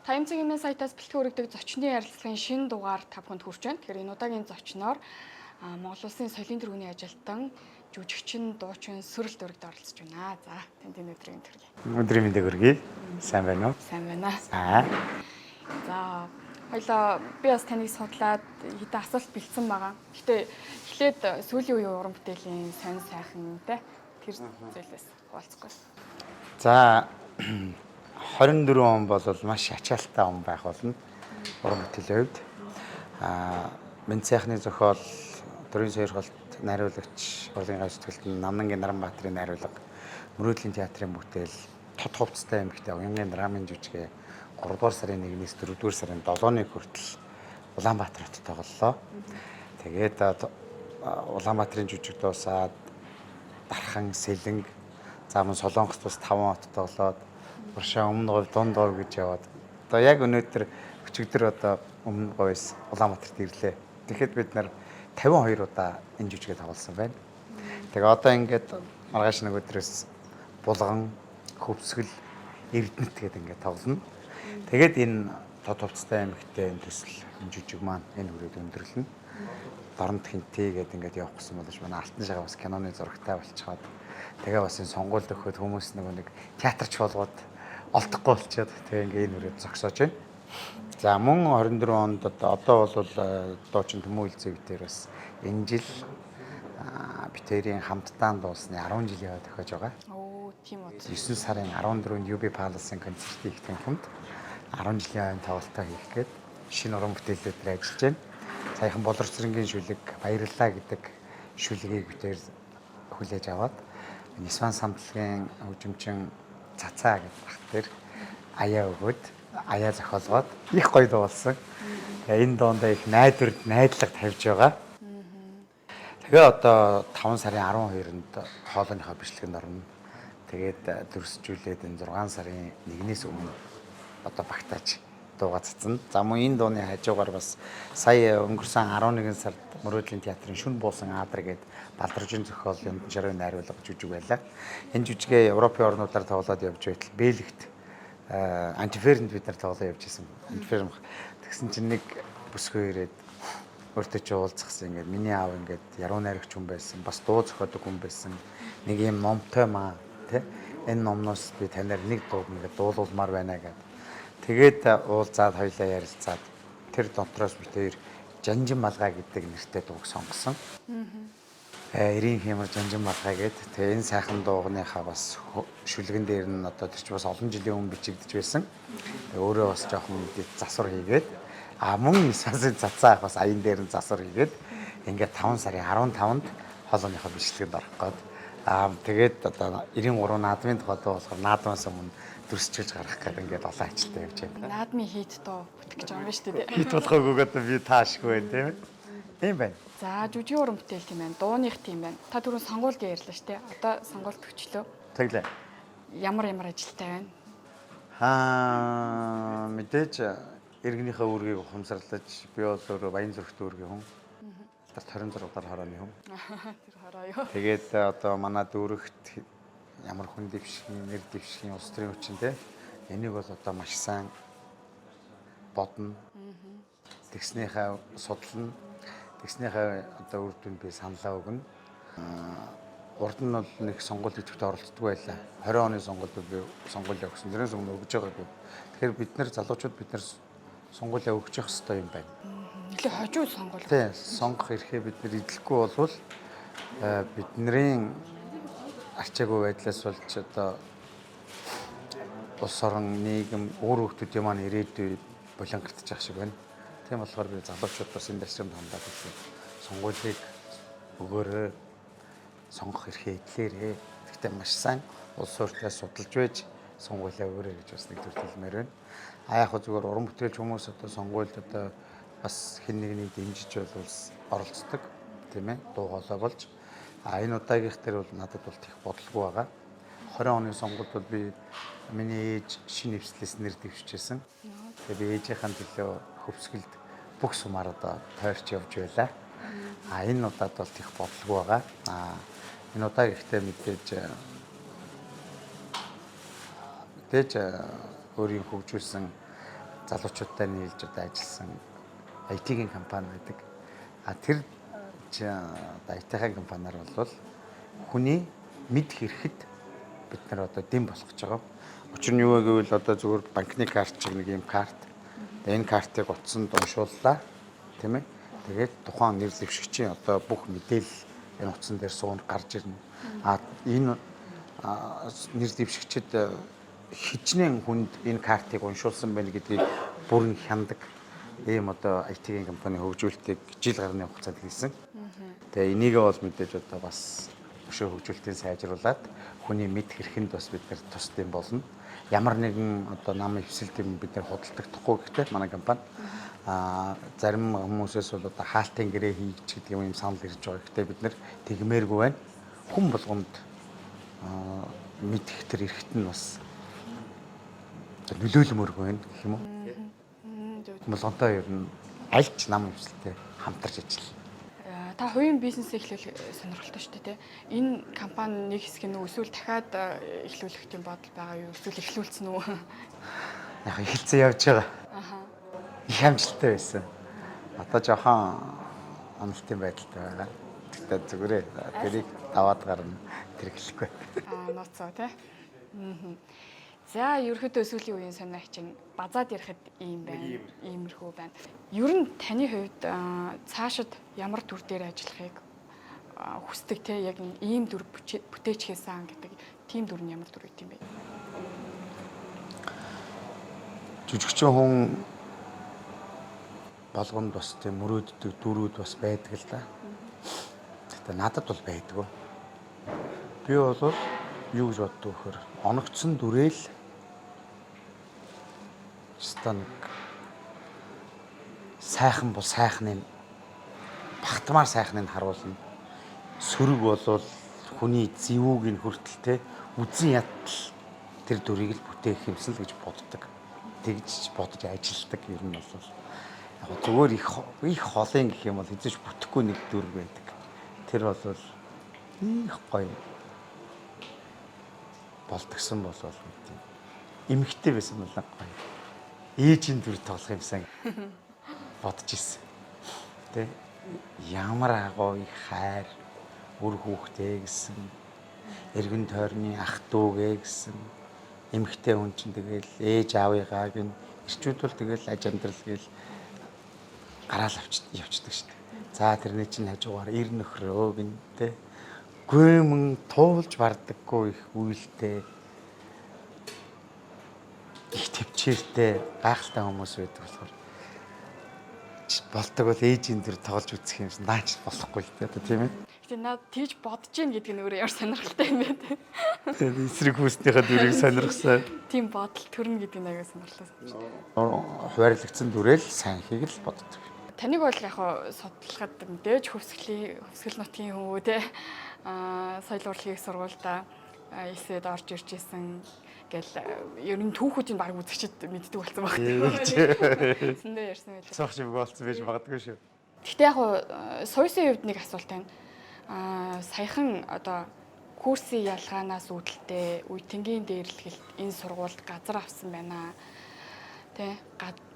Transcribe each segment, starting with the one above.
50 цагийн сайтаас бэлтгэн өргөдөг зочны ярилцлагын шинэ дугаар та бүхэнд хүрч байна. Тэгэхээр энэ удаагийн зочноор Монгол Улсын соёлын тэргүүний ажилтан, жүжигчин, дуучин Сүрэлт өргөд оролцож байна. За, танд энэ өдрийн төргий. Өдрийн мэндийг хүргэе. Сайн байна уу? Сайн байна. Аа. За, хоёлаа би бас таныг судлаад хэдэн асуулт бэлдсэн байгаа. Гэтэ эхлээд сүүлийн үеийн уран бүтээлийн сонь сайхан те тэр зүйлээс хуваалцахгүй. За 24 он бол маш ачаалттай он байх болно. Уран бүтээлийн хувьд. Минь сайхны зохиол, Төрийн сойрхолт найруулагч, урлагийн гай сэтгэлтэн Намнангийн Наранбаатарын найруулга, Мөрөөдлийн театрын бүтээл, Тод хувцастай эмэгтэй уянгийн драмын жүжигээ 3 дугаар сарын 1-ээс 4 дугаар сарын 7-ны хүртэл Улаанбаатар хотод тоглолоо. Тэгээд Улаанбаатарын жүжиг дуусаад Дархан, Сэлэнг, заамын Солонгост бас 5 хотод тоглоод Уршаа өмнө говь дунд говь гэж яваад одоо яг өнөөдөр өчигдөр одоо өмнө говьс Улаанбаатарт ирлээ. Тэгэхэд бид нар 52 удаа энэ жүжигээ тоглосон байна. Тэгээ одоо ингээд маргааш нэг өдрөөс Булган, Хөвсгөл, Эрдэнэт гэдэг ингээд тоглоно. Тэгээд энэ Тод хувцастай эмэгтэй энэ төсөл энэ жүжиг маань энэ хүрээд өндөрлөнө. Дорнод хинтээ гэдэг ингээд явах гэсэн боловч манай Алтан шагаа бас киноны зурагтай болчиход тэгээ бас энэ сонгуульд өгөхөд хүмүүс нэг театрч болгоод олдохгүй болчиход тэгээ ингээд энэ хүрээд зогсоож байна. За мөн 24 онд одоо бол дуучин Төмөн Үлзэвтер бас энэ жил битэрийн хамтдаа дуусны 10 жилийн яваад тохиож байгаа. Оо, тийм үү. 9 сарын 14-нд UB Palace-ын концертын их танхимд 10 жилийн тоглолтоо хийх гээд шинэ уран бүтээлүүдээр ажиллаж байна. Саяхан Болорцрынгийн шүлэг Баярлалаа гэдэг шүлгийг битээр хүлээж аваад Нисван самтлагын хөгжимчин Цацаа гэдэг бах дээр аяа өгөөд аяа зохиолгоод их гоё дуулсан. Энэ доондоо их найдлага тавьж байгаа. Тэгээ одоо 5 сарын 12-нд хоолойныхоо бичлэгэнд орно. Тэгээд дүрсжүүлээд энэ 6 сарын 1-ээс өмнө одоо багтааж дууга цацна. За мөн энэ дууны хажуугаар бас сая өнгөрсөн 11 сард Мөрөөдлийн театрын Шүн буусан Аадар гээд Балдаржин зохиолын жирийн найруулга жүжиг байлаа. Энэ жүжигээ Европын орнуудаар тоглоод явж байтал Бэлэгт антифернд бид нар тоглоо явж исэн. Антиферм тэгсэн чинь нэг бүсгүй ирээд өөртөө чи уулзахсан ингээд миний аав ингээд яруу найрагч хүн байсан. Бас дуу зохиодог хүн байсан. Нэг юм номтой маа тий. Энэ номноос би танаар нэг дуу ингээд дуулуулмаар байна гэдэг. Тэгээд уулзаад хоёлаа ярилцаад тэр дотроос би тэр Жанжин малгай гэдэг нэртэй дууг сонгосон. Эрийн хямар Жанжин малгай гэдэг. Тэгээ энэ сайхан дуугийнхаа бас шүлгэн дээр нь одоо тэр чинь бас олон жилийн өмнө бичигдэж байсан. Өөрөө бас жоохон засвар хийгээд мөн Нисвасын Цацаа ах бас аян дээр нь засвар хийгээд ингээд 5 сарын 15-нд хоолойныхоо бичлэгэнд орох гээд тэгээд одоо 93 наадмын тухай дуу болохоор наадмаас өмнө дүрсчилж гарах гэдэг ингээд олон ажилтаа явж байна. Наадмын хийд дуу бүтгэж байгаа юм шүү дээ. Хит болохгүй одоо би таашгүй байна тийм ээ. Тийм байна. За, жүжигний уран бүтээл тийм байна. Дууных тийм байна. Та түрүүн сонгуульд ярьлаа шүү дээ. Одоо сонгуульд төчлөө. Тэглээ. Ямар ажилтай байна? Мэдээж иргэнийхээ үүргийг ухамсарлаж би бол өөрөө баян зүрхт үүргийн хүн. 26 дахь хорооны хүн. Тэр хороо юу? Тэгээд одоо манай дүүрэгт ямар хүн дэвшгийн, нэр дэвшгийн улс төрийн хүчин те. Энийг бол одоо маш сайн бодно. Тэгснийхээ судална. Тэгснийхээ одоо үр дүнд би саналаа өгнө. Урд нь бол нэг сонгуульд идэвхтэй оролцдог байлаа. 20 оны сонгуульд би сонгуулиа өгсөн. Тэрнээс өмнө өгж байгаагүй. Тэгэхээр бид нар залуучууд бид нар сонгуулиа өгч явах хэрэгтэй юм байна. Нэлээ хожуу сонгуул. Тий, сонгох эрхээ бид нар эзлэхгүй болвол бидний арчаагүй байдлаас болж одоо улс орон нийгэм өөр хүмүүсийн маань ирээдүйд булангартчих шиг байна. Тийм болохоор би залуучууд бас энэ дэвшимд хандаад ирсэн. Сонгуулийг өгөөрэй. Сонгох эрхээ эдлээрээ. Гэхдээ маш сайн улс орнтой судалж байж сонгуулиа өгөөрэй гэж бас нэг төр хэлмээр байна. Яг зүгээр уран бүтээлч хүмүүс одоо сонгуульд одоо бас хэн нэгнийг дэмжиж болвол оролцдог тийм ээ. Дуу хоолой болж энэ удаагийнх дээр бол надад бол их бодлого байгаа. 20 оны сонгуульд бол би миний ээж шинэ нэвслээс нэр дэвшижсэн. Тэгээ би ээжийнхэн төлөө Хөвсгөлд бүх сумаар одоо тойрч явж байлаа. Энэ удаад бол их бодлого байгаа. Энэ удаагийнхтэй мэдээж өөрийн хөгжүүлсэн залуучуудтай нийлж одоо ажилласан IT-ийн компани байдаг. Тэр IT-ийн компаниар бол хүний мэд хэрэхэд бид нар одоо дэм болох гэж байгаа. Учир нь юу вэ гэвэл одоо зөвхөн банкны карт шиг нэг юм карт. Энэ картыг утсанд уншууллаа, тийм ээ. Тэгээд тухайн нэр дэвшигчийн одоо бүх мэдээлэл энэ утсан дээр суунд гарч ирнэ. Энэ нэр дэвшигчид хичнээн хүнд энэ картыг уншуулсан байна гэдгийг бүрэн хяндаг ийм одоо IT-ийн компани хөгжүүлэлтийг жил гарны хугацаанд хийсэн. Тэгээ энийгээ бол мэдээж одоо бас өшөө хөгжүүлэлтийн сайжруулад хүний мэд хэрхэнд бас бид нар тусдсан болно. Ямар нэгэн одоо намын хэвсэлтийг бид нар худалдахдаггүй гэхдээ манай компани зарим хүмүүсээс бол одоо хаалтын гэрээ хийж гэдэг юм санал ирж байгаа. Гэхдээ бид нар тэгмээргүй байна. Хүн болгонд мэдэх төр эрэхт нь бас нөлөөлмөргүй байна гэх юм уу? Болгонтой ер нь альч нам хэвсэлтэй хамтарч ажиллана. Та хувийн бизнес эхлэх сонирхолтой шүү дээ. Энэ компани нэг хэсэг нь эсвэл дахиад эхлүүлэх юм бодол байгаа юу? Эсвэл эхлүүлсэн үү? Яг эхэлсэн явж байгаа. Их амжилттай байсан. Одоо жоохон амлалтын байдалтай байгаа. Тэгтээ зүгээрээ тэрийг даваад гарна. Тэр эхлэхгүй. Ноцоо тий. За ерөөхдөө сүүлийн үеийн сонио чинь базаад ярихад ийм байна. Иймэрхүү байна. Ер нь таны хувьд цаашид ямар төр дээр ажиллахыг хүсдэг те яг ийм дүр бүтээч хийсэн гэдэг тийм дүр нь ямар дүр үт юм бэ? Жүжигчин хүн болгонд бас тийм мөрөөддөг дүрүүд бас байдаг л да. Гэтэ надад бол байдгүй. Би бол юу гэж боддог вөхөр оногдсон дүрээл станк сайхан бол сайхныг багтмаар сайхныг харуулна. Сөрөг бол хүний зэвүүг нь хүртэл те үзэн ядтал тэр дүрийг л бүтээх юмсан л гэж боддог. Тэгж бодож ажилладаг юм нь бол яг зүгээр их холын гэх юм бол хэзээ ч бүтэхгүй нэг дүр байдаг. Тэр бол их гоё болдгсон бол тийм эмхтэй байсан бол гоё. Ээжийн дүр тоглох юмсан бодож ирсэн. Тэ ямар агуу их хайр үр хүүхдээ гэсэн эргэн тойрны ах дүүгээ гэсэн эмхтэй хүн чинь тэгэл ээж аавыгааг нь ирчүүд бол тэгэл аж амьдрал гээл гараал явчихдаг шүү дээ. За тэрний чинь хажуугаар ир нөхрөө гэнтэй гүмэн туулж бардаггүй их үйлтэй их төвчээртэй гайхалтай хүмүүс байдаг болохоор болдог бол ээжийн дүр тоглож үзэх юмсан наач болохгүй л дээ тийм ээ. Гэтэ наад тийж бодож гин гэдэг нь өөрөө ямар сонирхолтой юм бэ те. Эсрэг хүүснийхээ дүрийг сонирхсан. Тийм бодол төрнө гэдэг нь аяга сонирхолтой. Хуваарлагдсан дүрэл сайн хийх л боддог. Таныг бол яг судлахад мэдээж хөвсгөл нутгийн хүн үү те. Соёл урлагийн сургуультай эсээд орж ирж исэн гэл ер нь түүхүүдийг баг үзэгчд мэддэг болсон баг. Тэндээ ярьсан байлаа. Цогч юм болсон байж магадгүй шүү. Гэхдээ яг суйсын хувьд нэг асуулт байна. Саяхан одоо курсын ялгаанаас үүдэлтэй үеийнгийн дээрлэхэлт энэ сургуульд газар авсан байна. Тэ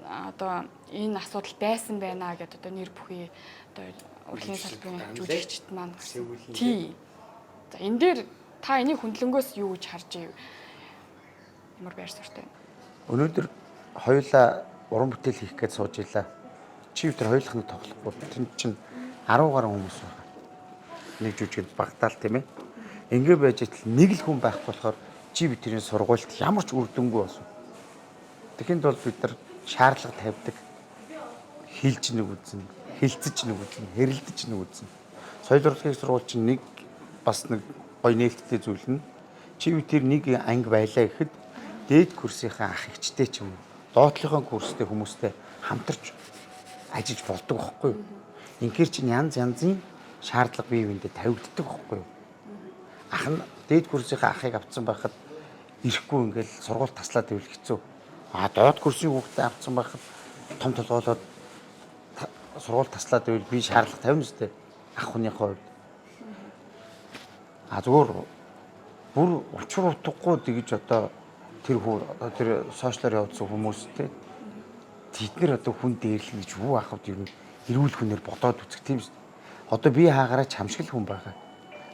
одоо энэ асуудал байсан байна гэдээ одоо нэр бүхий одоо урлагийн салбарын жүжигчд маань тий. За энэ дээр та энийг хөндлөнгөөс юу гэж харж ив? Ямар байр суурьтай. Өнөөдөр хоёулаа уран бүтээл хийх гэж сууж илаа. Чи өдөр хоёулах нь тоглохгүй. Тэнд чинь 10 гаруй хүмүүс байна. Нэг жүжигэд багтаал тийм ээ. Ингээ байж итэл нэг л хүн байх болохоор чи бидний сургуульд ямар ч үр дүнгүй болсон. Тэгэхэд бол бид нар шаардлага тавьдаг. Хилж нэг үзнэ, хилцэж нэг үзнэ, хэрэлдэж нэг үзнэ. Соёл урлагийн сургууль чинь нэг бас нэг гоё нээлттэй зүйл нь чи тэр нэг анги байлаа гэхэд дээд курсынхаа ах эгчтэй ч юм уу доотлогын курстэй хүмүүстэй хамтарч ажиллаж болдог байхгүй юу? Инхээр чинь янз янзын шаардлага бие биендээ тавигддаг байхгүй юу? Ах нь дээд курсынхаа ахыг авцсан байхад ирэхгүй ингээл сургууль таслаад ивэл хэцүү. Доод курсын хүүхдээ авцсан байхад том толгоолоод сургууль таслаад ивэл би шаардлага тавина үстэй ах хүнийхээ хувьд. Зүгээр бүр учир утгагүй тэгж одоо тэр сошиалар явуулсан хүмүүстэй Тэд нэр одоо хүн дээрлэх гэж юу ахвд ер нь эрүүл хүнээр бодоод үзэх тийм шүү. Одоо би хаагаараа чамшигл хүн байгаа.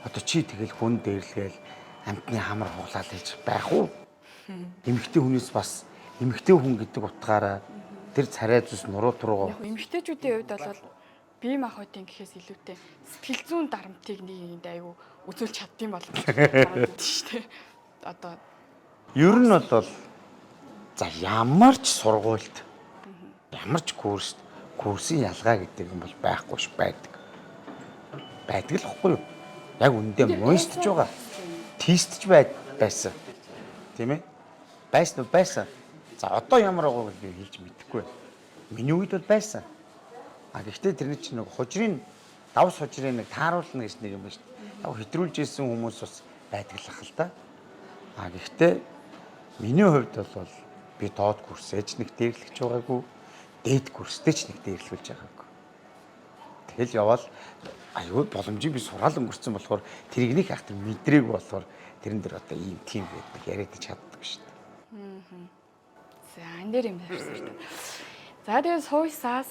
Одоо чи тэгэл хүн дээрлгээл амтны хамар хуглаал хийж байх уу? Эмэгтэй хүнээс бас эмэгтэй хүн гэдэг утгаараа тэр царай зүс нуруу туруу. Яг эмэгтэйчүүдийн хувьд бол бие махбодын гэхээс илүүтэй сэтгэл зүйн дарамтыг нэгэнд аюу үзүүлж чаддсан бол харагддаг шүү дээ. Одоо Ер нь бол за ямар ч сургуульд ямар ч курсын ялгаа гэдэг юм бол байхгүй ш байдаг. Байдаг л хэвгүй юу? Яг үндэ монстж байгаа. Тестж байсан. Тийм ээ? Байсан. За одоо ямар байгаа вэ хэлж мэдэхгүй. Миний үед бол байсан. А гэхдээ тэрний чинь нэг хужрын давс хужрын нэг тааруулна гэж нэг юм байна шүү дээ. Яг хэтрүүлж ирсэн хүмүүс бас байдаг л ах л да. А гэхдээ миний хувьд бол би доод курс ээж нэг дээрлэж байгаагүй, дээд курстэй ч нэг дээрлүүлж байгаагүй. Тэгэл явал аюул боломжийг би сураал өнгөрцөн болохоор тэрийг нэг ахтар мэдрээг болохоор тэрэн дээр одоо ийм тийм байдаг яриад чаддаг шүү дээ. за энэ дээр юм ярьсан. За тэгээд сууйсаас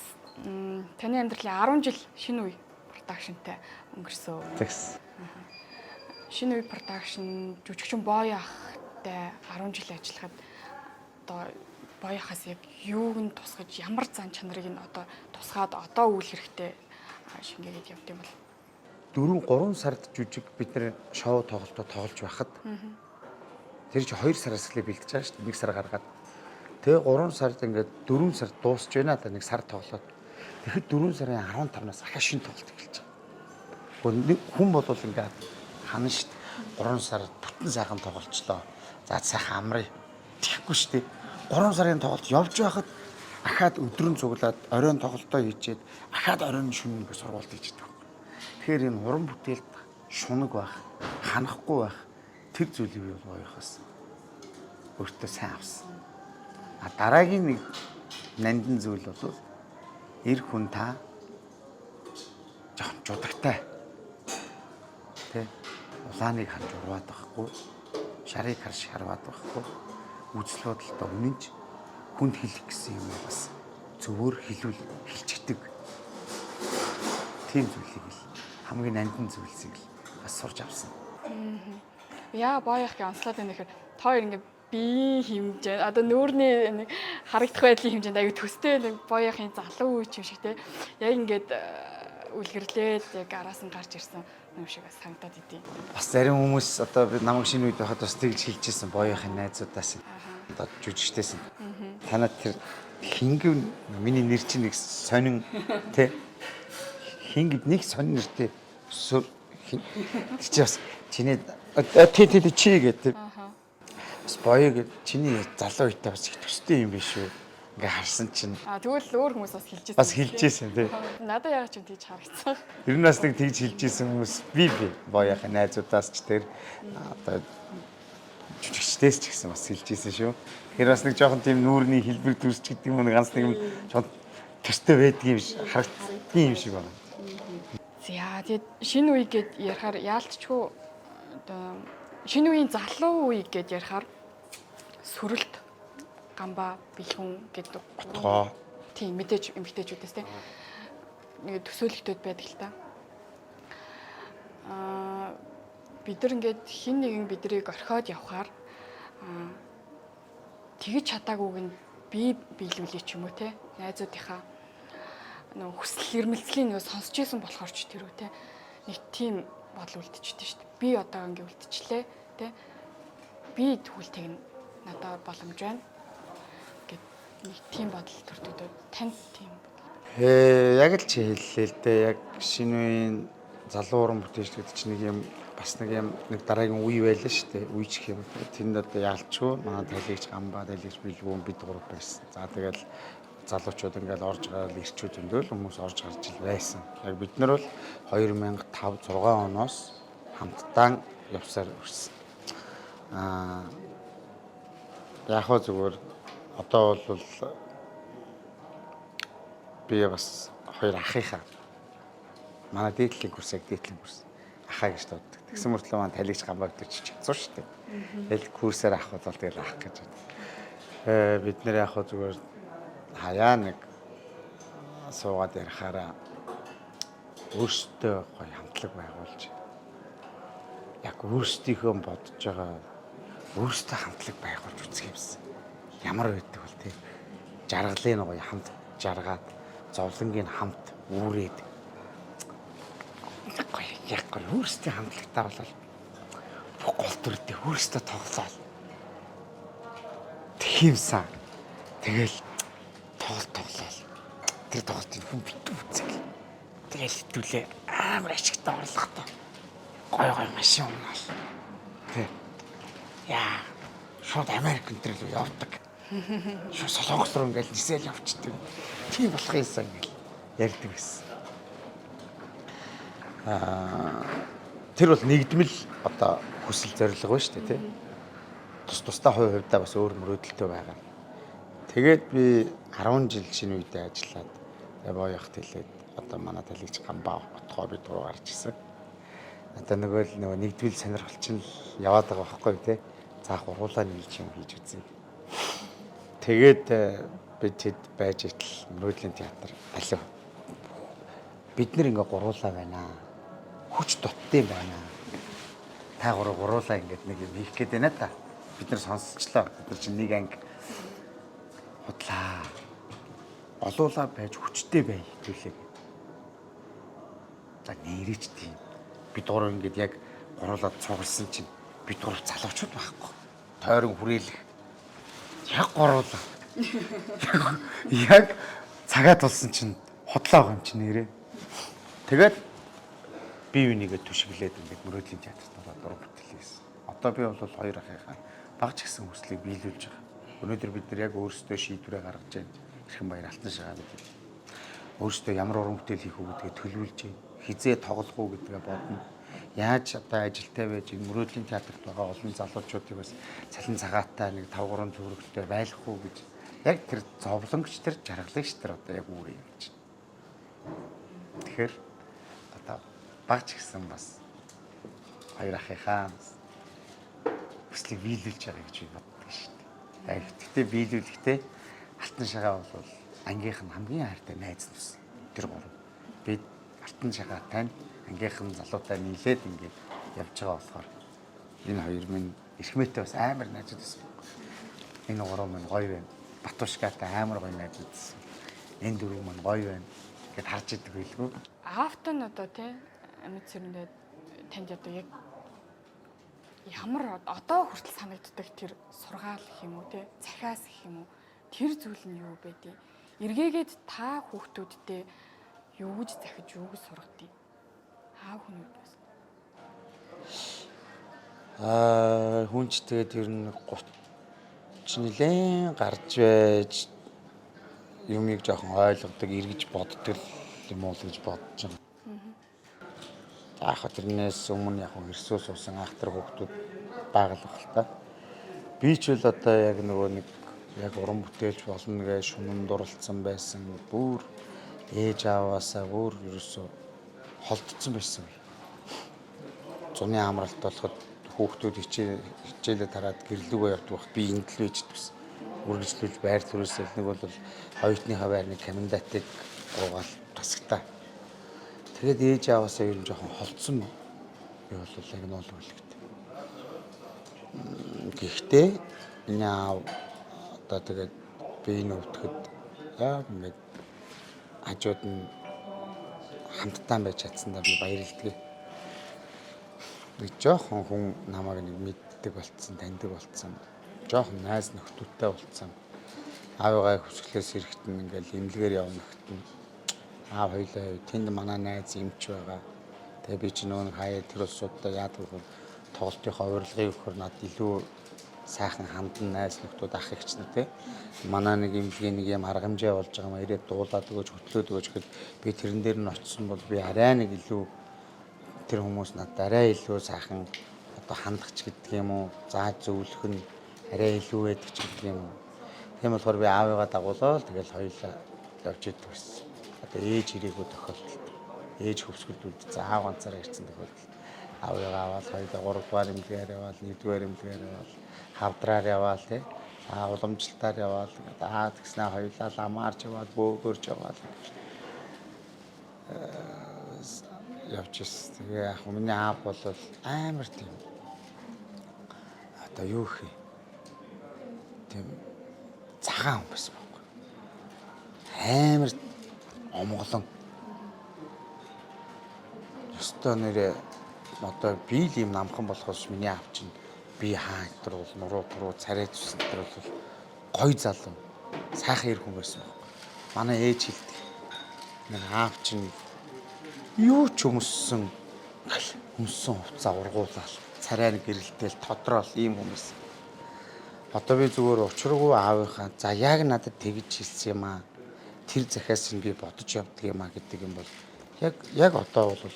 таны амьдралын 10 жил шинэ үе продакшнтай өнгөрсөн. Тэгс. Шинэ үе продакшн жүжигчин Боё ахтай 10 жил ажиллахад одоо Боё ахаас яг юуг нь тусгаж ямар зан чанарыг нь одоо тусгаад одоо үйл хэрэгтэй шингээгээд явд юм бол 3 сард жүжиг бид нэр шоу тоглолтоо тоглож байхад тэр чинь 2 сараас эхлээ бэлдэж байгаа шүү дээ. 1 сар гаргаад. Тэгээ 3 сард ингээд 4 сар дуусч байна да 1 сар тоглоод. Тэгэхэд 4 сарын 15-наас ахаа шинэ тоглолт эхэлж байгаа. Хүн бодвол ингээд хана шүү дээ. 3 сар бүтэн сайхан тоглолцлоо. За сайхан амрыг тэгэхгүй шүү дээ. 3 сарын тоглолт явж байхад ахаад өдрөн цуглаад оройн тоглолтоо хийчихэд ахаад оройн шөнө ингээд сургуульд хийждэг. Тэгэхээр энэ уран бүтээлд шунаг байх, ханахгүй байх тэр зүйлийг би бол Боёхоос өөртөө сайн авсан. А дараагийн нэг нандин зүйл бол эр хүн та жоохон жудагтай. Тэ улааныг харж урваад байхгүй, шарыг харж шарваад байхгүй. Үзэл бодолтой үнэнч хүнд хэлэх гэсэн юм бас зөвөр хэлчихдэг. Тийм зүйлийг л хамгийн нандин зүйлсийг л бас сурч авсан. Яа Боёхгийн онцлог байна гэхээр та хоёр ингээд биеийн хэмжээ одоо нүүрний нэг харагдах байдлын хэмжээнд аюу төстэй нэг Боёхын залуу үе юм шиг те яг ингээд үлгэрлээд яг араас нь гарч ирсэн юм шиг бас санагдаад идэв. Бас зарим хүмүүс одоо би намайг шинэ үед байхад бас тэгж хэлжсэн Боёхын найзуудаас одоо жүжигчдээс танад тэр хингэн миний нэр чинь нэг сонин те хингэд нэг сонин нэртэй чи бас чиний чи гэдэг. Бас Боё гэд чиний залуу үедээ бас их төстэй юм биш үү? Ингээ харсан чинь. Тэгвэл өөр хүмүүс бас хэлжсэн. Бас хэлжсэн тий. Надад яг ч юм тийж харагдсан. Ер нь бас нэг тэгж хэлжсэн хүмүүс би Боёхын найзуудаас ч тэр одоо жүжигчдээс ч гэсэн бас хэлжсэн шүү. Тэгэхээр бас нэг жоохон тийм нүүрний хэлбэр төрс ч гэдэг юм нэг ганц нэг юм жоохон төстэй байдаг юм шиг харагддаг юм шиг байна. За тэгээд шинэ үе гэд ярихаар яалтчгүй одоо шинэ үеийн залуу үе гэд ярихаар сүрэлт гамбаа бэлхэн гэдэг Тоо. Тийм мэдээж эмгтээчүүдээс тийм нэг төсөөлөлтөд байдаг л та. Бид нар ингээд хин нэгэн бидрийг орхиод явхаар тэгж чадаагүйг нь би биелүүлээ ч юм уу те найзуудынхаа нөгөө хүсэл эрмэлзлийн нөгөө сонсч ийсэн болохоор ч тэр үү те нэг тийм бодол үлдчихэж шүү дээ. Би одоо ингээд үлдчихлээ те би тэгвэл надад боломж байна гэд нэг тийм бодол төрдөг танд тийм Яг л чи хэллээ л дээ. Яг шинэ үеийн залуу уран бүтээлчдүүд чинь нэг юм бас нэг юм нэг дараагийн үе байлаа шүү дээ. Үеч гэх юм. Тэнд одоо яалчгүй манай талигч гамбаа талигч билгүүн бид гурав байсан. За тэгэл залуучууд ингээл орж гараад ирчүүд өндөөл хүмүүс орж гарч ил байсан. Яг бид нар бол 2005 6 оноос хамтдаа явсаар өрсөн. Яг хөө зүгээр одоо бол би бас хоёр ахыхаа манай дээдлийн курс яг дээдлийн курс ахаа гэж дууддаг. Тэгсэн мөртлөө маань талигч гамбаг дэж чадсан шүү дээ. Тэгэл курсээр авах бол тэгэл авах гэж байна. Бид нэр яг хөө зүгээр хаяа нэг суугаад ярихаараа өөртөө гоё хамтлаг байгуулж яг өөрсдийнхөө бодож байгаа өөртөө хамтлаг байгуулж үзэх юмсан. Ямар байдаг бол тий. Жаргалын гоё хамт жаргаад зовлонгийн хамт үүрээд гоё яг гоё өөрсдийн хамтлагтаа бол бүх гол төрөдөө өөрсдөө тоглоол. Тэгхимсэн. Тэгэл тоглоол. Тэр тоглолтын хүн битүү үзэг. Тэгэл хитүүлээ амар ашигтай орлоготой. Гой машин унаал. Тэг. Яа, шууд Америк энэ рүү явдаг. Шууд Солонгос руу ингээл нисэл явчихдаг. Тийм болох юмсан ингээл ярьдаг байсан. Тэр бол нэгдмэл одоо хүсэл зорилго байна шүү дээ, тий. Тусдаа хувьдаа бас өөр мөрөөдөлтөө байгаа. Тэгээд би 10 жил шинэ үедээ ажиллаад яваа явахт хэлээд одоо манай талигч Гамбаа отгоо би дуруу гарч ирсэн. Одоо нөгөө нэгдвэл сонирхолч нь яваад байгаа байхгүй тий. Заах уруулаа нийлж юм хийж үзье. Тэгээд би тэд байж итл мөрөөдлийн театр алив. Бид нэр ингээ гуруулаа байна. Хүч дуттай байна. Та гуруулаа ингээд нэг юм хийх гээд байна та. Бид нар сонсчлоо. Бид нар чинь нэг анги худлаа. Олуулаа байж хүчтэй бай хэлээ. За нэрэж тийм. Бид гурав ингээд яг гуруулаад цугласан чинь бид гурав залуучууд байхгүй. Тойрон хүрээлэх. Яг гуруулаа. Яг цагаа тулсан чинь худлаа байгаа юм чинь нэрээ. Тэгээд бие бинийгээ түшиглээд ингээд мөрөөдлийн театрт ороод дуруу бүтээлсэн. Одоо би бол хоёр ахыхаа багч гэсэн хүслийг биелүүлж байгаа. Өнөөдөр бид нар яг өөрсдөө шийдвэрээ гаргаж байна. Эрхэм баяр алтан шагаа гэдэг. Өөрсдөө ямар уран бүтээл хийх үү гэдгээ төлөвлөж байна. Хизээ тоглох уу гэдгээ бодно. Яаж одоо ажилтаа байж мөрөөдлийн театрт байгаа олон залуучуудыг бас цалин цагаатай нэг 5-3 төгрөгтэй байлгах уу гэж яг тэр зовлонгч тэр жаргалагч тэр одоо яг үүрээ юм чинь. Тэгэхээр одоо багч гэсэн бас хоёр ахыхаа хүслийг биелүүлж байгаа гэж би боддог шүү дээ. Гэхдээ биелүүлэхдээ алтан шагаа бол ангийнх нь хамгийн хайртай найз нус. Тэр гурав. Би алтан шагаатай ангийнхан залуутай нийлээд ингээд явж байгаа болохоор энэ хоёр минь эрхмээтэй бас амар найзууд байсан. Энэ гурав минь гоё байна. Батушкатай амар гоё найзууд байсан. Энэ дөрөв минь гоё байна. Гэт харж идэг байлгүй. Аавт нь одоо тий амьд сэрэндээ танд одоо яг ямар одоо хүртэл санагддаг тэр сургаал гэх юм уу тий цахиас гэх юм уу тэр зүйл нь юу байдیں۔ Эргээгээд та хүүхдүүдтэй юу гэж захиж юу гэж сургадیں۔ Аав хүн юу байсан? Хүнч тэгээд ер нь 30 нилээн гарч байж юмыг жоохон ойлгодог, эргэж боддог юм уу гэж бодож байгаа. Яг тэрнээс өмнө яг хэрсүү суусан ахтар хүүхдүүд байгалах л та. Би ч л одоо яг нөгөө нэг яг уран бүтээлч болно гэж шунан дурлцсан байсан. Бүр ээж аваасаа бүр ерөөсө холдсон байсан. Зуны амралт болоход хүүхдүүд хичээлээ тараад гэрлүүгөө явдаг багт би энд л байж дсэн. Үргэлжлүүлж байр төрөөсөө нэг бол хоёртныхаа байрны комендантыг гоогаал тасагтаа. Тэгээд ээж аваасаа ер нь жоохон холдсон би бол яг нь ол үлэгтэй. Гэхдээ энэ аав одоо тэгээд би энэ өвтгöd яг ингээд хажууд нь хамтдаа байж чадсандаа би баярлалдаг. Би жоохон хүн намайг нэг мэддэг болцсон, таньдаг болцсон. Жоохон найз нөхдүүдтэй болцсон. Аавыгаа хүсгэлээс ирэхтэн ингээл имлэгээр явна гэхтэн аав хоёлаа тэнд манай найз эмч байгаа. Тэгээ би ч нөгөө хаяа тэр улсуудаа яадаг вэ? Тоглолтынхоо урилгыг өгөхөр над илүү сайхан хандан найз нөхдүүд ах эгч нар те. Манай нэг имлэгийн нэг юм арга хэмжээ болж байгаа юм ирээд дуулаад өгөөж хөтлөөд өгөөж гэхэд би тэрэн дээр нь очисон бол би арай нэг илүү тэр хүмүүс надад арай илүү сайхан одоо хандгач гэдэг юм уу? Зааж зөвлөх нь арай илүү байдаг ч гэдэг юм уу? Тийм болохоор би аавыгаа дагуулаад тэгэл хоёулаа явж идэг байсан. Одоо ээж ирээгүй тохиолдолд ээж хөвсгөлдүүлж заав ганцаараа ирсэн тохиолдолд аавыгаа аваад хоёулаа 3 дугаар имлэгээр яваад 1 дугаар имлэгээр яваад хавдраар яваал тий. Уламжлалтаар яваад тэгснэ хоёулаа ламаарч яваад бөөгөрж яваад явж ирсэн. Тэгээ яг миний аав бол амар тийм одоо юу гэх юм тийм цагаан хүн байсан байхгүй. Амар омголон. Өстөө нэрээ одоо би л юм намхан болохоос миний аав чинь би хаа гэтэр бол нуруу туруу царай зүсэн гэтэр бол гой залуу сайхан ир хүн байсан байхгүй. Манай ээж хэлдэг. Нэг аав чинь юу ч өмссөн хувцас ургуулаад царай нэг гэрэлтэл тодроол ийм хүмүүс. Одоо би зүгээр учиргүй аавынхаа за яг надад тэгж хэлсэн юм аа. Тэр захиас нь би бодож явдаг юм аа гэдэг юм бол яг одоо бол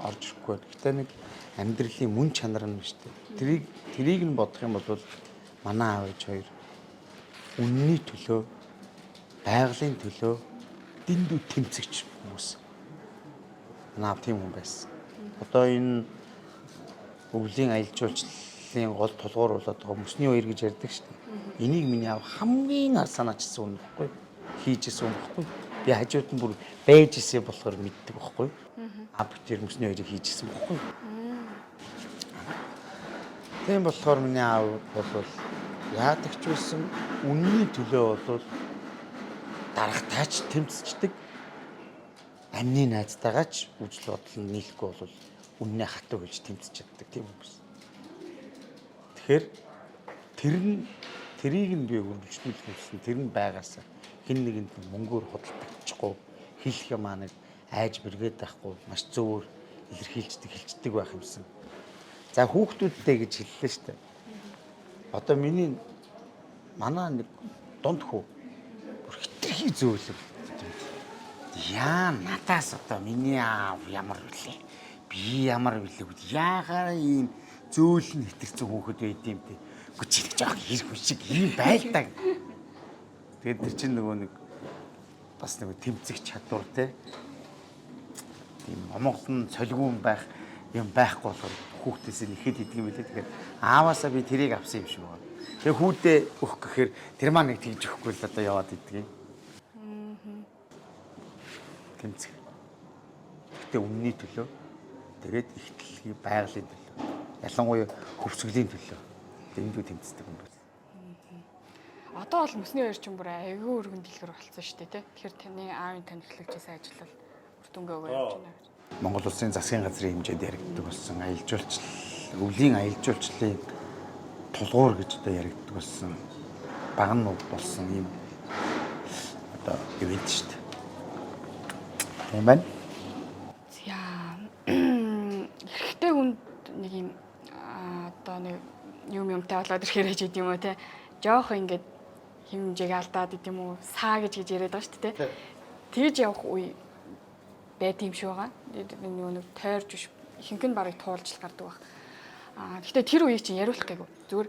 орж ирэхгүй. Гэхдээ нэг амьдралын мөн чанар нь шүү дээ. Тэрийг нь бодох юм бол манай аав ээж хоёр үнний төлөө, байгалийн төлөө дэндүү тэмцэгч хүмүүс. Манай аав тийм хүн байсан. Одоо энэ өвлийн аялал жуулчлалын гол тулгуур болоод байгаа мөсний хоёр гэж ярьдаг шүү дээ. Энийг миний аав хамгийн ар санаачсан юм баггүй. Хийжсэн юм баггүй. Би хажууд нь бүр байж исэн болохоор мэддэг баггүй. Аав тэр мөсний хоёрыг хийжсэн баггүй. Тийм болохоор миний аав бол яадаг ч байсан үнний төлөө бол дарагтаач тэмцэждэг. Амны найзтайгаач үжил бодол нь нийлэхгүй бол үннээ хатуу гэж тэмцэж чаддаг тийм хүмүүс. Тэгэхээр тэрийг нь би өргөжлүүлэх гэсэн тэр нь байгаасаа хэн нэгэнд мөнгөөр худалдахгүй хэлэх юм аа нэг айж бэргээд байхгүй маш зөвөр илэрхийлждэг байх юмсан. За хүүхдүүдтэй гэж хэллээ шүү дээ. Одоо манай нэг дунд хүү бүр хитрхи зөөлөв. Яа надаас одоо миний аав ямар вүлээ. Би ямар вүлээ. Яагаар ийм зөөлн хитэрсэн хүүхэд байд юм бэ? Үгүй чи нэг жоох хэрэг хүн шиг ийм байлдаа. Тэгээд тэр чинь нөгөө нэг бас нэг тэмцэх чадвар те. Тийм омголон цолигуун байх юм байхгүй болохоор хүүхдээс нь ихэд идэг юм билээ. Тэгэхээр ааваасаа би тэрийг авсан юм шиг байна. Тэгээ хүүдээ өгөх гэхээр тэр маань нэг тэгж өгөхгүй л одоо яваад идэг юм. Тэмцэх. Гэтэ үнний төлөө тэгээд их дэлхийн байгалийн төлөө. Ялангуяа хөвсгөлийн төлөө дэндүү тэмцдэг юм байна. Одоо бол мөсний хоёр чинь бүр айгүй өргөн дэлгэр болсон шүү дээ, тий. Тэгэхээр таны аавын танихлагчаас ажиллал үр дүнгээ өгөө явж байна. Монгол Улсын засгийн газрын хэмжээнд яригддаг болсон аялал жуулчлал, өвлийн аялал жуулчлалын тулгуур гэж одоо яригддаг болсон баг нь болсон юм одоо ивент шүү дээ. Тийм байна. Яа. Эрэгтэй хүнд нэг юм одоо нэг юмтай болоод ирэхээр ч гэдэм үү те. Жоох ингээд хэмжээг алдаад идэм үү саа гэж яриад байгаа шүү дээ. Тэгж явах үе байт юм шиг байгаа. Нэг тойрж биш ихэнх нь барыг туулж л гардаг баг. Гэхдээ тэр үеийг чинь яриулах гээгүй. Зүгээр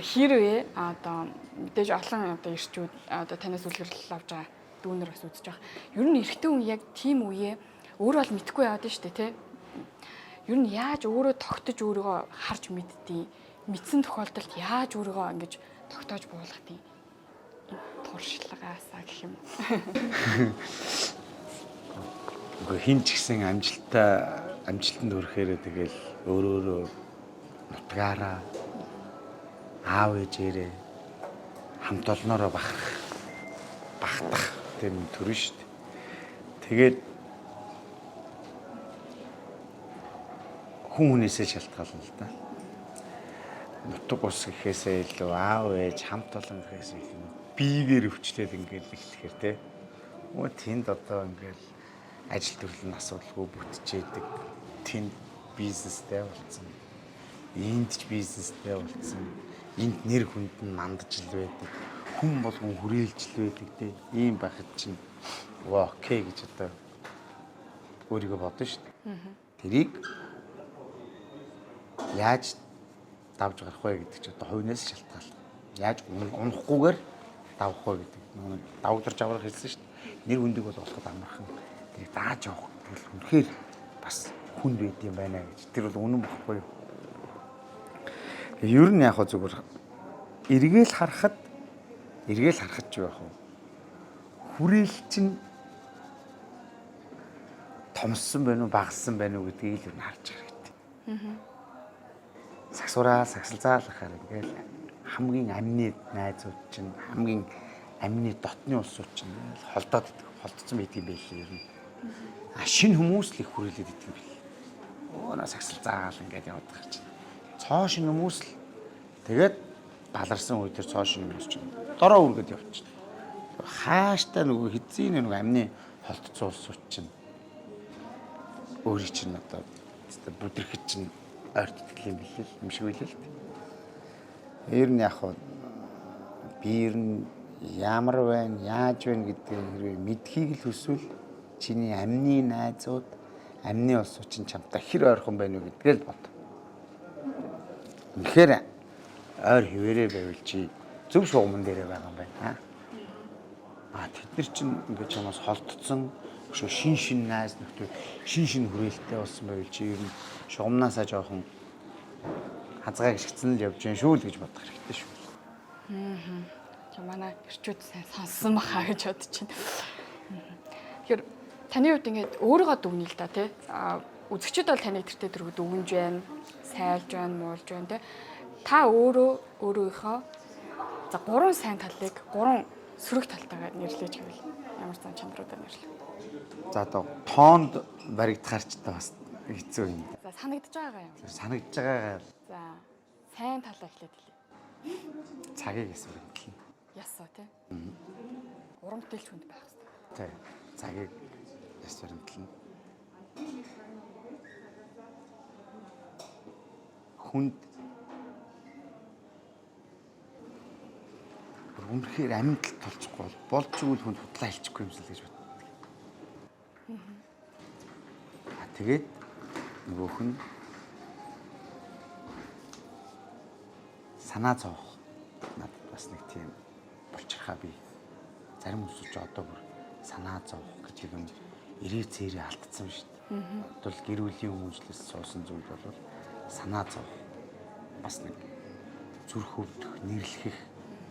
хэр үе одоо мэдээж олон одоо ирчүүд одоо танаас үлгэрл авч байгаа дүүнер бас үзэж байгаа. Ер нь эрэгтэй хүн яг тийм үе өөрөө бол мэдхгүй яваад нь шүү дээ, тий. Ер нь яаж өөрөө тогтож өөрийгөө харж мэддیں۔ Мэдсэн тохиолдолд яаж өөрийгөө ингэж тогтоож буулгах тийм туршлагаасаа гэх юм. Гэхдээ хин ч гэсэн амжилтанд хүрэхээр тэгэл өөрөө нутгаараа аав ээжээрээ хамт олноороо багтах тийм төрөн шүү дээ. Тэгээд хүнээсээ шалтгаална л да. Нутаг ус гэхээсээ илүү аав ээж хамт олон гэхээс илүү биегээр өвчлээд ингээд эхлэхээр те. Тэнд одоо ингээд ажил төрлийн асуудалгүй бүтчээдэг. Тэнд бизнестэй болсон. Энд ч бизнестэй болсон. Энд нэр хүнд нь мандаж л байдаг. Хүн болгон хүрээлж л байдаг те. Ийм байхад чинь окей гэж одоо өөрийгөө бодно шүү дээ. Тэрийг яаж давж гарах вэ гэдэг чинь одоо хувинаас шалтгаална. Яаж унахгүйгээр давах вэ гэдэг. Давгларч аврах хэлсэн шүү дээ. Нэр хүндийг бол олоход амархан. Тэрийг дааж явах гэвэл үнэхээр бас хүнд байд юм байна гэж. Тэр бол үнэн бохгүй юу? Ер нь яг хөө зүгээр эргээл харахад ч байх уу. Хүрээл чинь томссон байна уу, багассан байна уу гэдгийг л харж хэрэгтэй. Сагсуураа сагсалзаалахаар ингээл хамгийн амны найзууд чинь хамгийн амны дотны улсууд чинь холдсон байт юм байл ер нь. Шинэ хүмүүс л их хүрээлээд идэв юм бэл. Өөна сагсалзаал ингээд яваад байгаа чинь. Цоо шинэ хүмүүс л тэгээд баларсан үе тэр цоо шинэ хүмүүс чинь дороо үргээд явчихна. Хааштай нөгөө хэзээ нөгөө амны холдсон улсууд чинь өөрийг чинь одоо бүдэрхэд чинь ойрт итгэл юм билээ л юм шиг байлаа л дээ. Ер нь яг хоо би ер нь ямар байна, яаж байна гэдгийг хэрвээ мэдхийг л хүсвэл чиний амны найзууд, амны улсууд чинь чамтай хэр ойрхон байна уу гэдгээ л бод. Үнэхээр ойр хിവэрээ байвал чи зөв шугамн дээрээ байгаа юм байна. Тэд нар чинь ингээд чамаас холдсон шин найз нөхдөд шин хүрээлттэй болсон байвал чи ер нь шугамнаасаа жоохон хазгаа гიშгцэн л явж гэн шүү л гэж бодох хэрэгтэй шүү. За манай ирчүүд сайн сонссон баха гэж бодож байна. Тэгэхээр таны хувьд ингээд өөрийгөө дүгнэе л да тий. Үзэгчид бол таныг тэртээ дөрөв дүгнж байна, сайлж байна, муулж байна тий. Та өөрийнхөө за 3 сайн талыг 3 сөрөг талтайгаар нэрлэж гэвэл ямар зан чанаруудаар нэрлэв? За одоо тоонд баригдахаар ч та бас хэцүү юм. За санагдаж байгаагаа юм. Санагдж байгаагаар. За сайн талаа эхлээд хэлье. Цагийг эсвэл хэлнэ. Ясаа тий. Урамтэлч хүнд байх хэрэгтэй. Тий. Цагийг эсвэл хэлнэ. Хүнд үнэхээр амьд толцохгүй болж игэл хүнд хутлаа хэлчихгүй юмсэл гэж боддог. Тэгээд нөгөөх нь санаа зовох надад бас нэг тийм болчиххаа би зарим хүмүүс ч одоо бүр санаа зовох гэж юм ирээ цээрээ алдсан шүү дээ. Одоо л гэр бүлийн хүмүүжлээс суусан зүйл бол санаа зовох бас нэг зүрх өвдөх, нэрлэх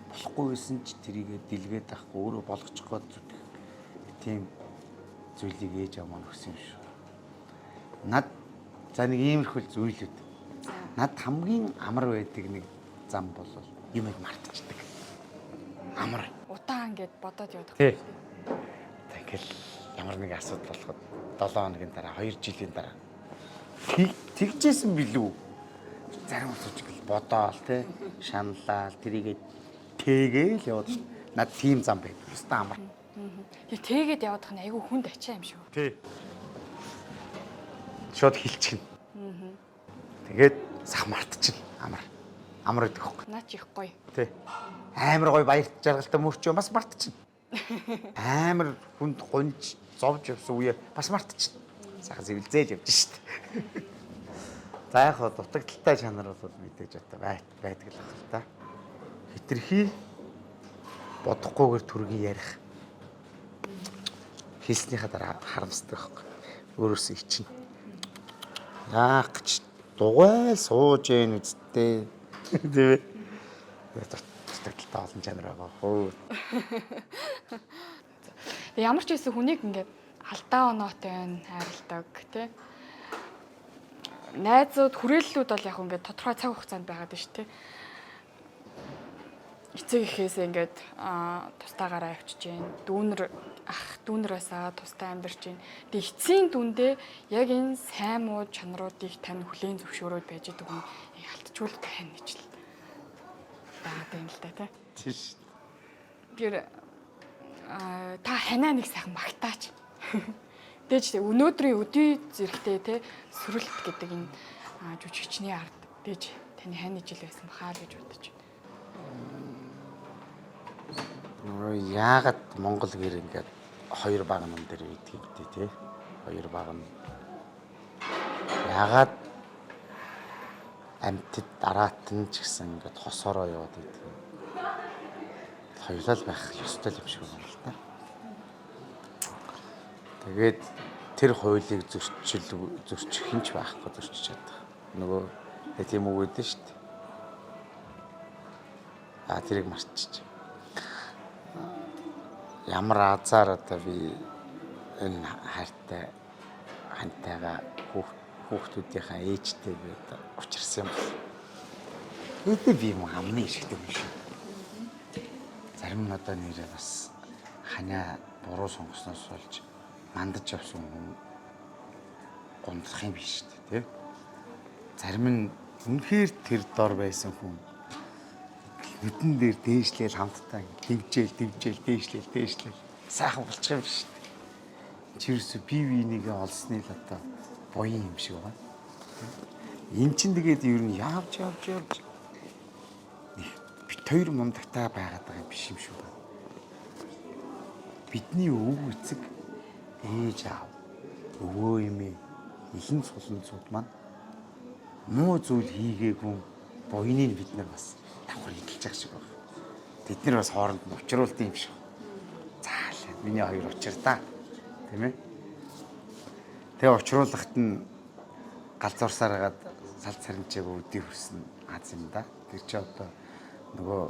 болохгүй байсан ч тэрийгэ дэлгээд авахгүй өөрөө болгочих гээд зүтгэх тийм зүйлийг ээж аваа маань өгсөн юм шүү. Над за нэг иймэрхүү зүйлүүд. Над хамгийн амар байдаг нэг зам бол юмыг мартчихдаг. Амар. Удаан гэд бодоод явдаг. Тий. Тэгэл ямар нэг асуудал болоход 7 хоногийн дараа 2 жилийн дараа тэгжсэн билүү? Зарим усч гэл бодоол тий. Шаналал тэрийгэ тэгээл яваад над тийм зам байдаг. Өстой амар. Тэг тэгээд явах нь айгүй хүнд ачаа юм шүү. Тий. Шууд хилчихнэ. Тэгээд сах мартчихна. Амар гэдэг хөөх. Наач их гоё. Тий. Амар гоё баярт жаргалтай мөрчөө бас мартчихна. Амар хүнд гунж зовж явсан үе бас мартчихна. Саха зэвэлзээж явж штт. За яг хоо дутагдaltaй чанар бол мэдээж одоо байдаг л байна л та. Хитрхи бодохгүйгээр түргийн ярих. Хэлснийхаа дараа харамсдаг байхгүй. Өөрөөсөө ичнэ. Яах гэж дугайл сууж гэн үсттэй. Тэ. Дутагдaltaй олон чанар байгаа хөө. Ямар ч байсан хүнийг ингээд алдаа оноотой байна, хайрладаг тий. Найзууд хүрээллүүд бол яг ингээд тодорхой цаг хугацаанд байгаад байна шүү тий. Эцэг эхээсээ ингээд тустаагаараа авчиж гэн дүүнрээсээ тустай амьдарч гэн. Тэг эцсийн дүндээ яг энэ сайн муу чанаруудыг тань хүлээн зөвшөөрөөд байж байгаа хүн алдчихвал байна гэж л байгаа юм л да тий. Тийш. Тэр та ханаа нэг сайхан магтаач. Дээж өнөөдрийн өдий зэрэгтэй те сүрэлт гэдэг энэ жүжигчний ард дээж таны хань жил байсан бахаа гэж бодож байна. Яагаад Монгол гэр ингээд хоёр баг ном дээр идэх гэдэг тий. Хоёр баг нь яагаад амьтад дараатан ч гэсэн ингээд хосороо яваад идэг. Хоёулаа байх ёстой юм шиг байна л та. Тэгээд тэр хуулийг зөрчих хинч байхгүй зөрчиж чадах. Нөгөө тийм үг өгдөө шүү дээ. тэрийг марччих. Ямар азар одоо би энэ хайртай хантайгаа хүүхдүүдийнхаа ээжтэй би одоо учирсан юм бол. Эдгээр би юм амны иргэдэг юм шиг. Зарим нь одоо нэрээ бас ханаа буруу сонгосноос болж мандаж явсан хүн гомдлох юм биш үү, тий? Зарим нь үнэхээр тэр дор байсан хүн нүдэн дээр дээшлээл хамтдаа дэмжээл дээшлээл сайхан болчих юм биш үү? Чирээсээ бие бинийгээ олсны л одоо буян юм шиг байна. Эн чин тэгээд ер нь явж бит хоёр мундагтаа байгаад байгаа юм биш юм шүү. Бидний өв эцэг ээж аав өвөө эмээ ихэнх суланцууд маань муу зүйл хийгээгүй буйныг бид нар бас давхар эдэлж байгаа шиг байна. Бид нар бас хооронд нь учруулдаг юм шиг. Заалаа миний хоёр учирдаа. Тийм ээ. Тэгээ учруулахт нь галзуурсаар хагаад салт сарничааг өдий хүрсэн аз юм да. Тэр чи одоо нөгөө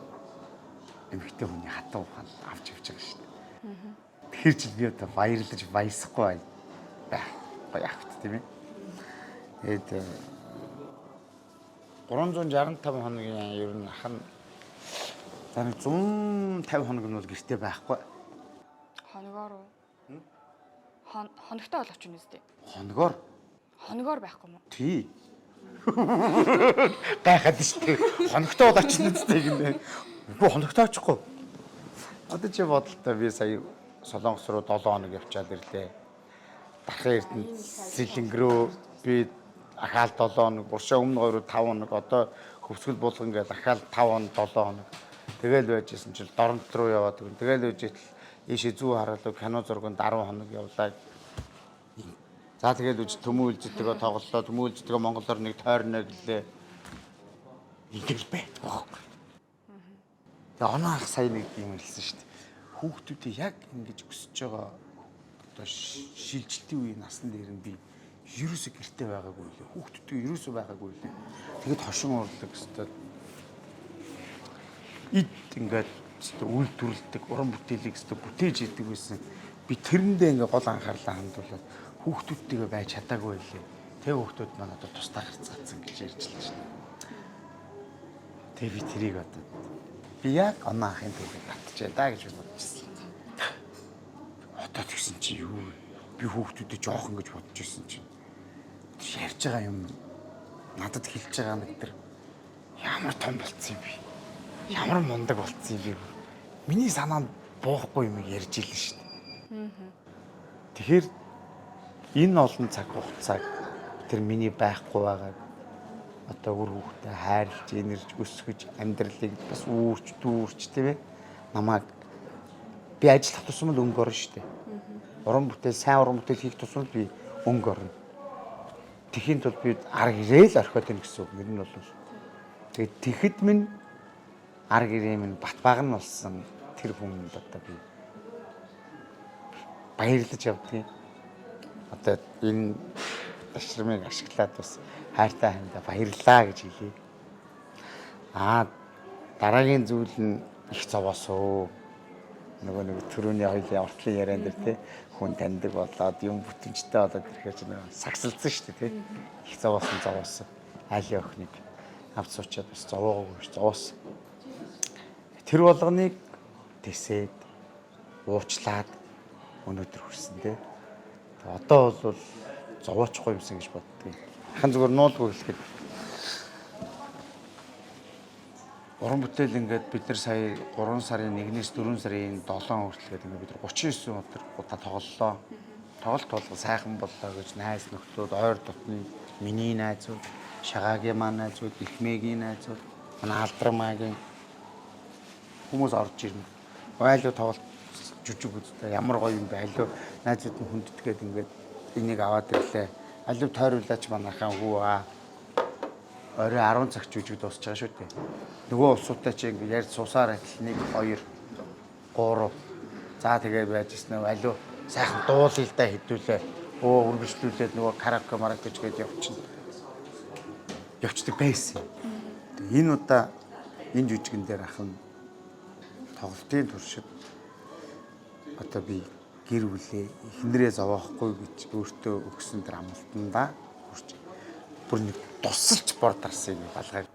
эмэгтэй хүний хатан ухаан авч явж байгаа шүү дээ. Тэр чи би одоо баярлаж баясахгүй байхгүй яах вэ тийм ээ. Тэгээд 365 хоногийн ер нь ах нь зарим 150 хоног нь бол гэртээ байхгүй. Хоногоор уу? Хоногтой болооч юм үстэй. Хоногоор? Хоногоор байхгүй юм уу? Тий. Гайхаад шүү дээ. Хоногтой болооч юм үстэй гинэ. Үгүй хоногтой очихгүй. Одоо чи бодолтой би сая Солонгос руу 7 хоног явчаад ирлээ. Дахин эрдэнэ Сэлэнг рүү би ахаал 7 хоног, буршаа өмнө 2-5 хоног, одоо хөвсгөл булган гээд ахаал 5 хоног, 7 хоног. Тэгэл байжсэн чинь Доронт руу яваад гэн. Тэгэл байж итэл ийшээ зүү хараалуу кино зурганд 10 хоног явлаа. За тэгэл үж төмөө үлжтэйгээ тоглолоо. Төмөө үлжтэйгээ монголоор нэг тойрно гэлээ. Ингээл байх. Тэгээ оноо ах сая нэг юм хэлсэн шүү дээ. Хүүхдүүдээ яг ингэж өсөж байгаа одоо шилжилтийн үеийн насны дээр нь би ерөөсө гэртээ байгаагүй лээ. Хүүхдүүдтэй ерөөсө байгаагүй лээ. Тэгэд хошин урлаг өстой. Ид ингээд үйл төрөлдөг, уран бүтээлийг өстой бүтээж идэг байсан. Би тэрэндээ ингээд гол анхаарлаа хандуулаад хүүхдүүдтэйгээ байж чадаагүй лээ. Тэг хүүхдүүд маань одоо тусдаа гарцгаацсан гэж ярьж лээ шүү дээ. Тэг би тэрийг одоо би яг оноо ахын төлөв татчихъя да гэж бодчихсон. Одоо тэгсэн чи юу вэ? Би хүүхдүүдэд жоох ингэж бодож ирсэн чинь ярьж байгаа юм надад хэлж байгаа нэг тэр ямар том болцсон юм бэ? Ямар мундаг болцсон юм бэ? Миний санаанд буухгүй юм ярьж илэн шүү дээ. Тэгэхээр энэ олон цаг хугацааг тэр миний байхгүй байгааг одоо үр хүүхдээ хайрлж, инэрж, өсгөж, амьдралыг бас дүүрч тийм ээ. Намайг би ажиллах тусмал өнгө орно шүү дээ. Уран бүтээл, сайн уран бүтээл хийх тусмал би өнгө орно. Тэхийн тулд би арга ирээл орхиод байна гэсэн үг. Ер нь бол тэгээд тэгэхэд минь арга ирээ минь Батбаг нь болсон тэр хүнд одоо би баярлаж явдгийг. Одоо энэ ташрамыг ашиглаад бас хайртай хандаа баярлаа гэж хэлье. Дараагийн зүйл нь их зовоосоо. Нөгөө нэг төрөний хоёлын уртлын яриан дээр тий хүн таньдаг болоод юм бүтэмжтэй болоод ирэхээр ч нэг сагсалцсан шүү дээ тий. Их зовоосон. Айлын охиныг авч суучаад бас зовоогоогүй зовоосон. Тэр болгоныг тэсээд уучлаад өнөөдөр хүрсэн тий. Одоо бол зовоочихгүй юмсан гэж боддгийг. Хан зүгээр нуулгүй хэлэхэд уран бүтээл ингээд бид нар сая 3 сарын 1-ээс 4 сарын 7 хүртэл гээд ингээд бид нар 39 өдөр удаа тоглолоо. Тоглолт болго сайхан боллоо гэж найз нөхдөд, ойр дотны миний найзууд, Шагаагийн маань найзууд, Ихмээгийн найзууд, манай Алдрмаагийн хүмүүс орж ирнэ. Айлуу тоглолт жүжиг үзтээ ямар гоё юм бэ? Айлуу найзууд нь хүндэтгээд ингээд энийг аваад ирлээ. Айлуу тойруулаач манайхаа хүү орой 10 цаг жүжиг дуусч байгаа шүү дээ. Нөгөө улсуудтай чи ингээд ярьж суусаар адил 1 2 3 за тэгээ байж гиснэ алуу сайхан дуулалдаа хэдүүлээ. Үргэлжлүүлээд нөгөө караоке марак гэж явчихдаг байсан. Энэ удаа энэ жүжигэн дээр ахын тоглолтын туршид одоо би гэр бүлээ эхнэрээ зовоохгүй гэж өөртөө өгсөн тэр амлалтандаа хүрч бүр нэг тусалж бор дарсыг балгайг.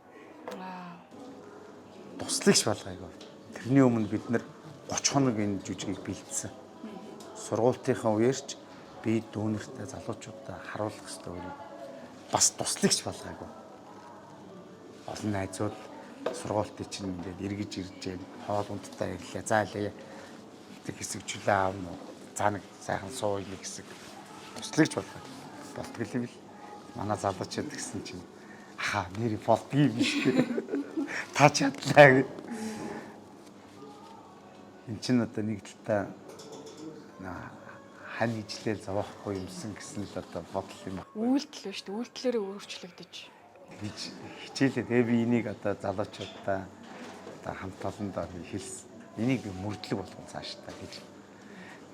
Туслагч балгайг. Тэрний өмнө бид нэр 30 хоног энэ жүжигийг бэлдсэн. Сургуулийнхаа үеэрч би дүүнертэй залуучуудаа харуулах хэрэгтэй өөрийг бас туслагч балгайг. Олон найзууд сургуулийн чинь ингээд эргэж ирж байна. Хоол ундтай ирлээ. За илээ. Тэг хэсэг чөлөө аавна уу? За нэг сайхан суу нэг хэсэг туслагч балгайг. Болтгол л манай залуучууд гэсэн чинь хаа нэр болдгийг биш үү? Та чадлаа. Энд чинь одоо нэг талаа хань ижлэл зовоохгүй юмсан гэсэн л одоо бодол юм байна. Үйлдэл ба шүү дээ. Үйлдэлээрээ өөрчлөгдөж. Гэж хичээлээ. Тэгээ би энийг одоо залуучуудаа одоо хамт олондоо хэлсэн. Энийг би мөрдлөг болгон цааш та гэж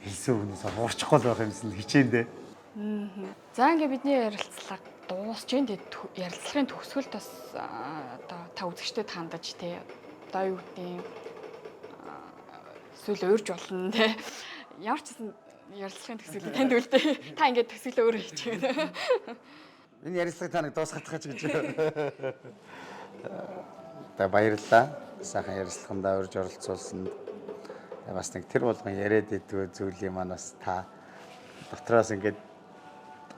хэлсэн хүнээс хуурчихгүй байх юмсан хичээндээ. За ингээ бидний ярилцлага дуусч энэ ярилцлагын төгсгөлд бас одоо та үзэгчдэд хандаж тий одоо юу гэдэг эсвэл уурж болно тий ямар ч гэсэн ярилцлагын төгсгөл танд үлдээ та ингээ төгсгөлөө өөрөө хийчихээ. Энэ ярилцлага та нэг дуусгах гэж. Та баярлалаа. Сайхан ярилцлагандаа урьж оролцуулсанд. Бас нэг тэр болгон яриад идвэ зүйлийн манаас та дотроос ингээд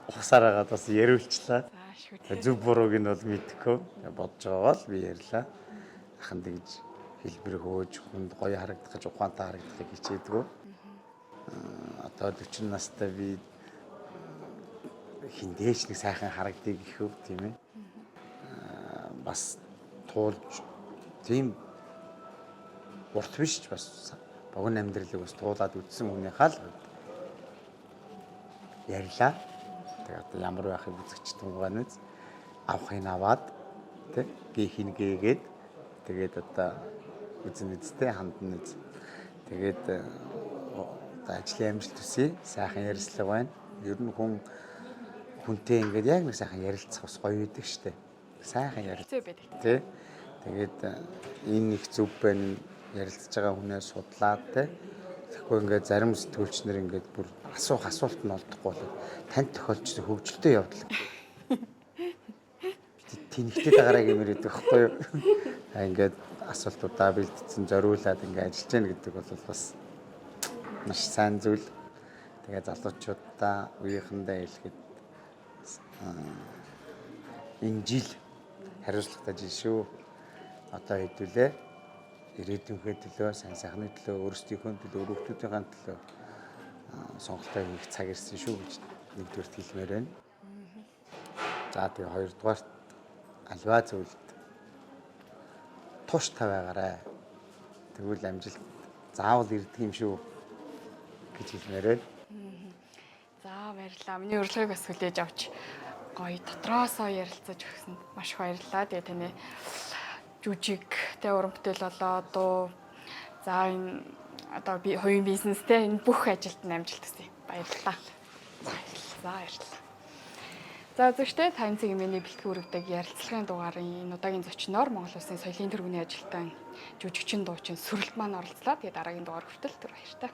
ухсараагаад бас яриулчлаа. Зөв бурууг нь бол мэдэхгүй бодож байгаа бол би ярьлаа. Ахын тэгж хэлбэр хөөж хүнд гоё харагдах гэж ухаантай харагдахыг хичээдгүү. Одоо 40 настай би хиндээч нэг сайхан харагдгийг гэхүү тийм ээ. Бас туулж тийм урт биш ч бас богино амьдралыг бас туулаад үтсэн хүнийхээ л ярьлаа. Тэгээд ямар байхыг үзэгч тунгааныз авахыг аваад тэг гээхин гээгээд тэгээд одоо үзэн үзтэй хандан үз. Тэгээд ажлын амжилт хүсье. Сайхан ярилцлага байна. Ер нь хүнтэй ингээд яг нэг сайхан ярилцах бас гоё байдаг штэ. Сайхан ярилцээ байдаг. Тэ. Тэгээд энэ их зүв байна. Ярилцж байгаа хүнээс судлаад тэ. Тэгэхгүй ингээд зарим сэтгүүлчнэр ингээд бүр асуулт нь олдохгүй бол танд тохиолдсон хөгжилтэй явдал. Тэнхтэй дагараа гэмээр идэх байхгүй юу? Ингээд асуултуудаа бэлдсэн зориулаад ингээд ажиллаж гэнэ гэдэг бол бас маш сайн зүйл. Тэгээ залуучуудаа үеийнхэндээ хэлэхэд энэ жил хариуцлагатай жил шүү. Одоо хэдүүлээ ирээдүйнхээ төлөө, сайн сайхны төлөө, өөрсдийнхөө төлөө, хүүхдүүдийн төлөө сонголтоо хийх цаг ирсэн шүү гэж нэгдүгээрт хэлмээр байна. За тэгээ хоёрдугаарт альва зүйлд тууштай байгаарай. Тэгвэл амжилт заавал ирдэг юм шүү гэж хэлмээр байна. За баярлалаа. Миний урилгыг бас хүлээж авч гоё дотроосоо ярилцаж өгсөнд маш их баярлалаа. Тэгээ таны жүжиг тэ уран бүтээл болоо дуу за энэ одоо би хувийн бизнестэй энэ бүх ажилд нь амжилт хүсье. Баярлалаа. Баярлалаа. За зөвштэй тань цэгийн миний бэлтгэн өргөдөг ярилцлагын дугаарын энэ удаагийн зочноор Монгол Улсын соёлын тэргүүний ажилтан жүжигчин дуучин Сүрэлт маань оролцлоо. Тэгээ дараагийн дугаар хүртэл түр баяртай.